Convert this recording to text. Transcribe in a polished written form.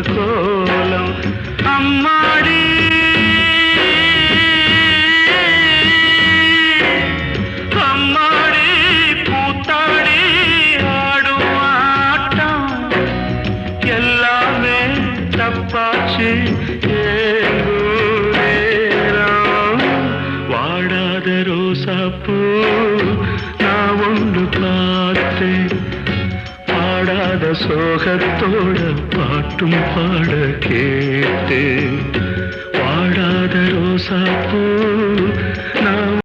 கோலம் அம்மாடி அம்மாடி பூத்தாடி ஆடும் ஆட்டம் எல்லாமே தப்பாச்சு வாடாத ரோசாப்பூ நான் ஒன்று பார்த்தேன் பாடாத சோகத்தோட பாட்டும் பாட கேட்டேன் வாடாத ரோசாப்பூ